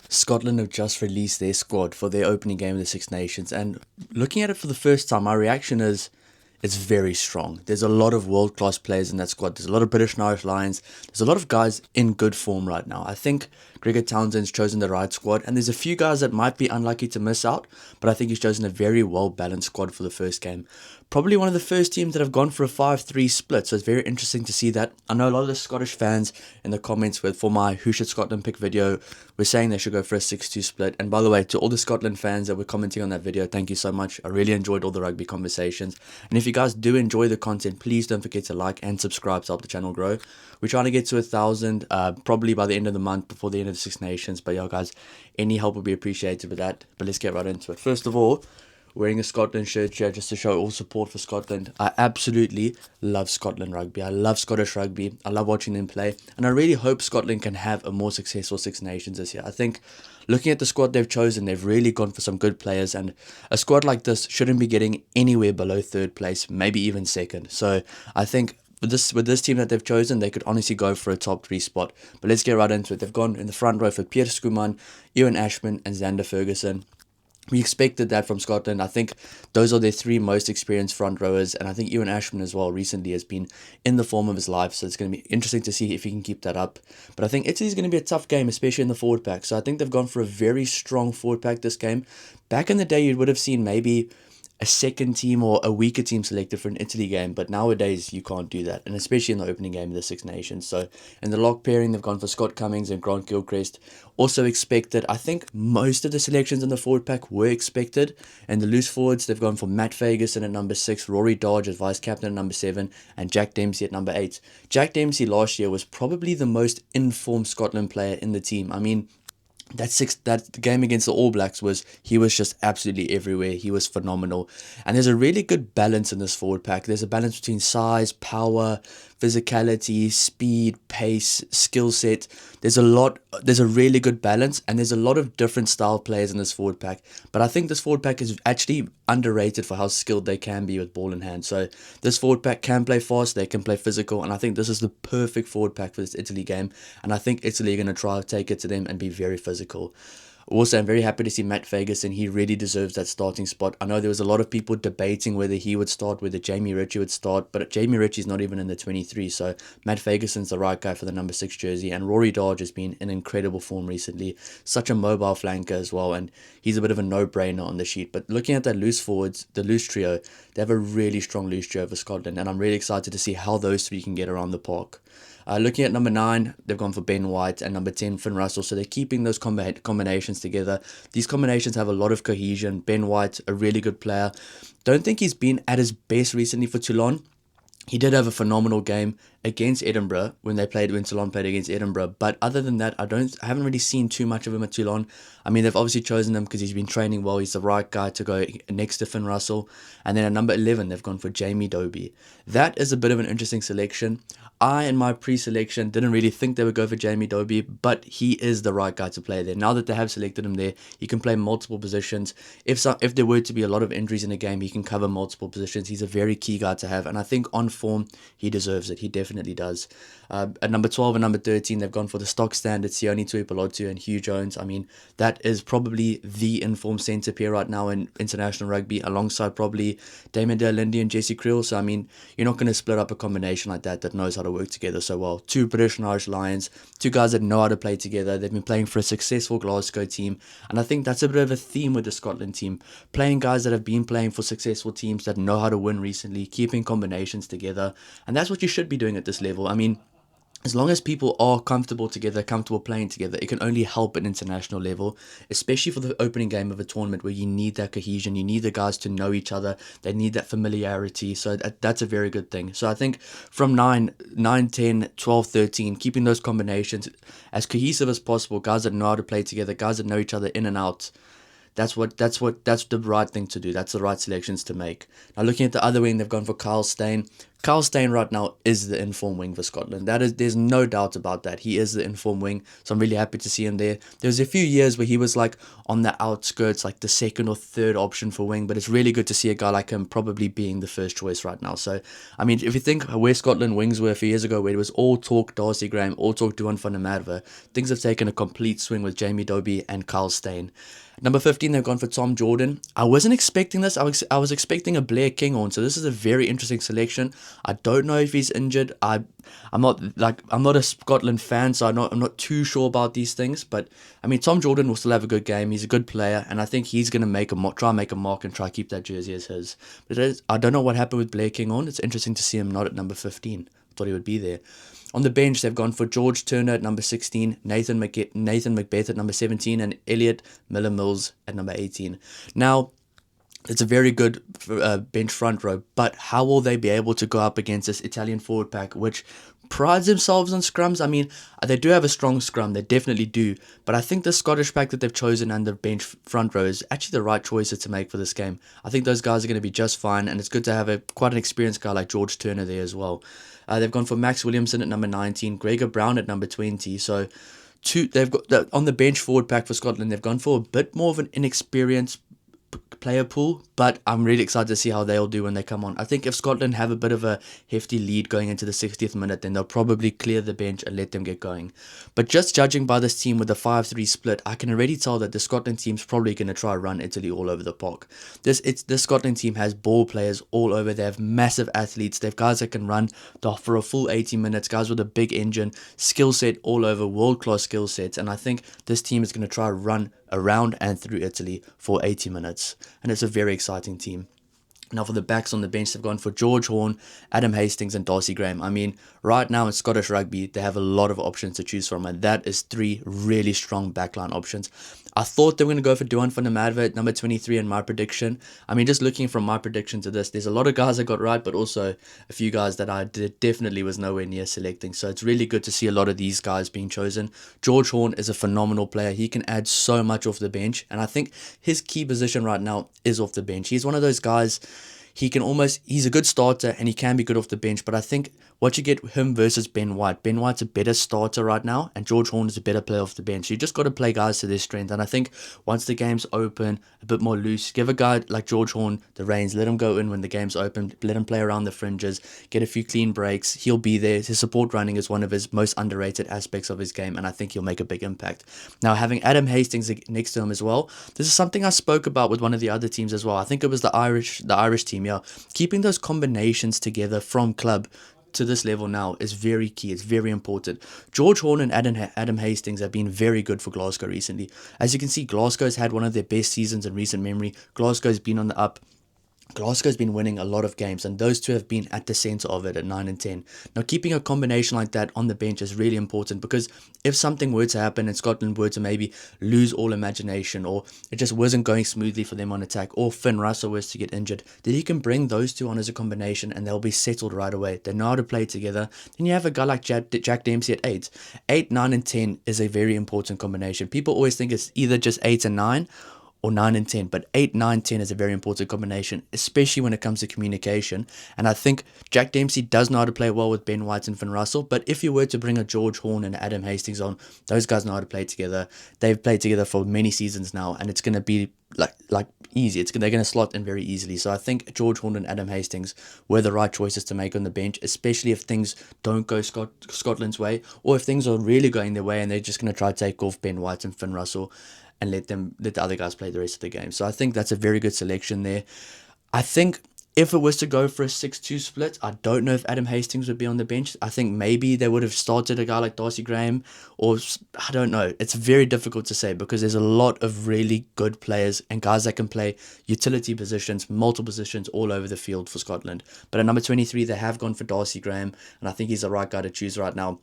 Scotland have just released their squad for their opening game of the Six Nations, and looking at it for the first time, my reaction is it's very strong. There's a lot of world class players in that squad. There's a lot of British and Irish Lions. There's a lot of guys in good form right now. I think Gregor Townsend's chosen the right squad, and there's a few guys that might be unlucky to miss out, but I think he's chosen a very well balanced squad for the first game. Probably one of the first teams that have gone for a 5-3 split, so it's very interesting to see that. I know a lot of the Scottish fans in the comments for my Who Should Scotland Pick video were saying they should go for a 6-2 split. And by the way, to all the Scotland fans that were commenting on that video, thank you so much. I really enjoyed all the rugby conversations. And if you guys do enjoy the content, please don't forget to like and subscribe to help the channel grow. We're trying to get to 1,000 probably by the end of the month, before the end of the Six Nations. But yeah, guys, any help would be appreciated with that. But let's get right into it. First of all, wearing a Scotland shirt here just to show all support for Scotland. I absolutely love Scotland rugby. I love Scottish rugby. I love watching them play. And I really hope Scotland can have a more successful Six Nations this year. I think looking at the squad they've chosen, they've really gone for some good players. And a squad like this shouldn't be getting anywhere below third place, maybe even second. So I think with this team that they've chosen, they could honestly go for a top 3 spot. But let's get right into it. They've gone in the front row for Pierre Schoeman, Ewan Ashman and Xander Ferguson. We expected that from Scotland. I think those are their 3 most experienced front rowers, and I think Ewan Ashman as well recently has been in the form of his life, so it's going to be interesting to see if he can keep that up. But I think Italy's going to be a tough game, especially in the forward pack, so I think they've gone for a very strong forward pack this game. Back in the day, you would have seen maybe a second team or a weaker team selected for an Italy game, but nowadays you can't do that, and especially in the opening game of the Six Nations. So in the lock pairing, they've gone for Scott Cummings and Grant Gilchrist. Also expected. I think most of the selections in the forward pack were expected, and the loose forwards, they've gone for Matt Ferguson at number 6, Rory Dodge as vice captain at number 7, and Jack Dempsey at number 8. Jack Dempsey last year was probably the most informed Scotland player in the team. I mean, that game against the All Blacks he was just absolutely everywhere. He was phenomenal. And there's a really good balance in this forward pack. There's a balance between size, power, physicality, speed, pace, skill set. There's a really good balance, and there's a lot of different style players in this forward pack. But I think this forward pack is actually underrated for how skilled they can be with ball in hand. So this forward pack can play fast, they can play physical, and I think this is the perfect forward pack for this Italy game. And I think Italy are going to try to take it to them and be very physical. Also, I'm very happy to see Matt Ferguson. He really deserves that starting spot. I know there was a lot of people debating whether he would start, whether Jamie Ritchie would start, but Jamie Ritchie's not even in the 23, so Matt Ferguson's the right guy for the number 6 jersey, and Rory Dodge has been in incredible form recently. Such a mobile flanker as well, and he's a bit of a no-brainer on the sheet. But looking at that loose forwards, the loose trio, they have a really strong loose trio for Scotland, and I'm really excited to see how those 3 can get around the park. Looking at number 9, they've gone for Ben White, and number 10, Finn Russell. So they're keeping those combinations together. These combinations have a lot of cohesion. Ben White, a really good player. Don't think he's been at his best recently for Toulon. He did have a phenomenal game against Edinburgh when Toulon played against Edinburgh. But other than that, I haven't really seen too much of him at Toulon. I mean, they've obviously chosen him because he's been training well. He's the right guy to go next to Finn Russell. And then at number 11, they've gone for Jamie Dobie. That is a bit of an interesting selection. I, in my pre-selection, didn't really think they would go for Jamie Dobie, but he is the right guy to play there. Now that they have selected him there, he can play multiple positions. If there were to be a lot of injuries in a game, he can cover multiple positions. He's a very key guy to have, and I think on form, he deserves it. He definitely does. At number 12 and number 13, they've gone for the stock standard Sione Tuipulotu and Hugh Jones. I mean, that is probably the informed centre pair right now in international rugby, alongside probably Damon De'Alindi and Jesse Creel. So, I mean, you're not going to split up a combination like that knows how to work together so well. 2 British and Irish Lions, 2 guys that know how to play together. They've been playing for a successful Glasgow team, and I think that's a bit of a theme with the Scotland team. Playing guys that have been playing for successful teams that know how to win recently, keeping combinations together, and that's what you should be doing at this level. I mean, as long as people are comfortable together, comfortable playing together, it can only help at international level, especially for the opening game of a tournament where you need that cohesion, you need the guys to know each other, they need that familiarity, so that's a very good thing. So I think from 9, 10, 12, 13, keeping those combinations as cohesive as possible, guys that know how to play together, guys that know each other in and out, that's the right thing to do. That's the right selections to make. Now looking at the other wing, they've gone for Kyle Steyn. Carl Steyn right now is the informed wing for Scotland. There's no doubt about that. He is the informed wing, so I'm really happy to see him there. There was a few years where he was like on the outskirts, like the second or third option for wing, but it's really good to see a guy like him probably being the first choice right now. So, I mean, if you think where Scotland wings were a few years ago, where it was all talk Darcy Graham, all talk Duan van der Merwe, things have taken a complete swing with Jamie Dobie and Carl Steyn. Number 15, they've gone for Tom Jordan. I wasn't expecting this. I was expecting a Blair Kinghorn, so this is a very interesting selection. I don't know if he's injured. I'm not a Scotland fan, so I'm not too sure about these things. But I mean, Tom Jordan will still have a good game. He's a good player, and I think he's going to try and make a mark and try to keep that jersey as his. But I don't know what happened with Blair Kinghorn. It's interesting to see him not at number 15. I thought he would be there. On the bench, they've gone for George Turner at number 16, Nathan Macbeth at number 17, and Elliot Miller-Mills at number 18. Now, it's a very good bench front row, but how will they be able to go up against this Italian forward pack, which prides themselves on scrums? I mean, they do have a strong scrum, they definitely do, but I think the Scottish pack that they've chosen and the bench front row is actually the right choices to make for this game. I think those guys are going to be just fine, and it's good to have quite an experienced guy like George Turner there as well. They've gone for Max Williamson at number 19, Gregor Brown at number 20. So they've got on the bench forward pack for Scotland. They've gone for a bit more of an inexperienced player pool, but I'm really excited to see how they'll do when they come on. I think if Scotland have a bit of a hefty lead going into the 60th minute, then they'll probably clear the bench and let them get going. But just judging by this team with a 5-3 split, I can already tell that the Scotland team's probably going to try to run Italy all over the park. This Scotland team has ball players all over. They have massive athletes. They have guys that can run for a full 80 minutes, guys with a big engine, skill set all over, world-class skill sets, and I think this team is going to try to run around and through Italy for 80 minutes. And it's a very exciting team. Now for the backs on the bench, they've gone for George Horn, Adam Hastings and Darcy Graham. I mean, right now in Scottish Rugby, they have a lot of options to choose from, and that is 3 really strong backline options. I thought they were going to go for Duan van der Merwe at number 23 in my prediction. I mean, just looking from my prediction to this, there's a lot of guys I got right, but also a few guys that I definitely was nowhere near selecting. So it's really good to see a lot of these guys being chosen. George Horn is a phenomenal player. He can add so much off the bench, and I think his key position right now is off the bench. He's one of those guys, he's a good starter and he can be good off the bench, but I think what you get him versus Ben White. Ben White's a better starter right now, and George Horn is a better player off the bench. So you just got to play guys to their strength, and I think once the game's open, a bit more loose, give a guy like George Horn the reins, let him go in when the game's open, let him play around the fringes, get a few clean breaks, he'll be there. His support running is one of his most underrated aspects of his game, and I think he'll make a big impact. Now, having Adam Hastings next to him as well, this is something I spoke about with one of the other teams as well. I think it was the Irish team, yeah. Keeping those combinations together from club to this level now is very key. It's very important. George Horn and Adam Hastings have been very good for Glasgow recently. As you can see, Glasgow's had one of their best seasons in recent memory. Glasgow's been on the up. Glasgow's been winning a lot of games, and those two have been at the centre of it at 9 and 10. Now, keeping a combination like that on the bench is really important, because if something were to happen and Scotland were to maybe lose all imagination, or it just wasn't going smoothly for them on attack, or Finn Russell was to get injured, then you can bring those two on as a combination and they'll be settled right away. They know how to play together. Then you have a guy like Jack Dempsey at 8. 8, 9 and 10 is a very important combination. People always think it's either just 8 and 9 or 9 and 10, but 8, 9, 10 is a very important combination, especially when it comes to communication. And I think Jack Dempsey does know how to play well with Ben White and Finn Russell, but if you were to bring a George Horn and Adam Hastings on, those guys know how to play together. They've played together for many seasons now, and it's going to be like easy. They're going to slot in very easily. So I think George Horn and Adam Hastings were the right choices to make on the bench, especially if things don't go Scotland's way, or if things are really going their way and they're just going to try to take off Ben White and Finn Russell and let the other guys play the rest of the game. So I think that's a very good selection there. I think if it was to go for a 6-2 split, I don't know if Adam Hastings would be on the bench. I think maybe they would have started a guy like Darcy Graham, or I don't know. It's very difficult to say, because there's a lot of really good players and guys that can play utility positions, multiple positions all over the field for Scotland. But at number 23, they have gone for Darcy Graham, and I think he's the right guy to choose right now.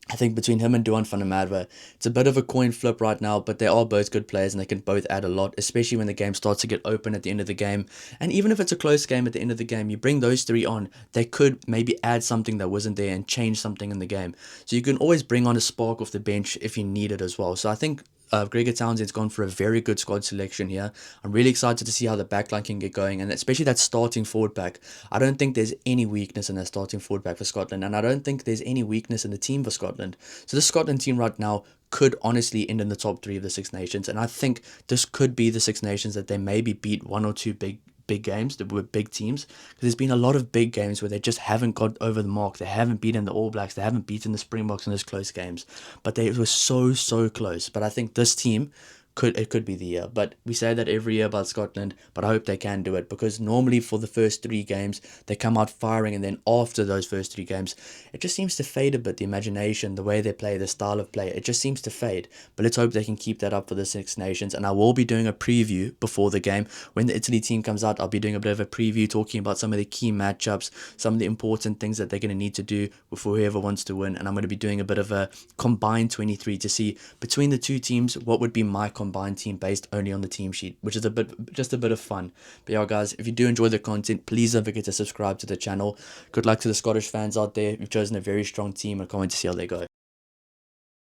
I think between him and Duan van der Merwe, it's a bit of a coin flip right now, but they are both good players and they can both add a lot, especially when the game starts to get open at the end of the game. And even if it's a close game at the end of the game, you bring those 3 on, they could maybe add something that wasn't there and change something in the game. So you can always bring on a spark off the bench if you need it as well. So I think Gregor Townsend's gone for a very good squad selection here. I'm really excited to see how the backline can get going, and especially that starting forward pack. I don't think there's any weakness in that starting forward pack for Scotland, and I don't think there's any weakness in the team for Scotland. So the Scotland team right now could honestly end in the top 3 of the Six Nations, and I think this could be the Six Nations that they maybe beat one or two big games that were big teams, because there's been a lot of big games where they just haven't got over the mark. They haven't beaten the All Blacks, they haven't beaten the Springboks in those close games, but they were so close. But I think this team could be the year. But we say that every year about Scotland, but I hope they can do it, because normally for the first 3 games they come out firing, and then after those first 3 games it just seems to fade a bit. The imagination, the way they play, the style of play, it just seems to fade. But let's hope they can keep that up for the Six Nations. And I will be doing a preview before the game. When the Italy team comes out, I'll be doing a bit of a preview, talking about some of the key matchups, some of the important things that they're going to need to do for whoever wants to win. And I'm going to be doing a bit of a combined 23 to see between the two teams what would be my combined team based only on the team sheet, which is just a bit of fun. But yeah, guys, if you do enjoy the content, please don't forget to subscribe to the channel. Good luck to the Scottish fans out there. You've chosen a very strong team. I can't wait to see how they go.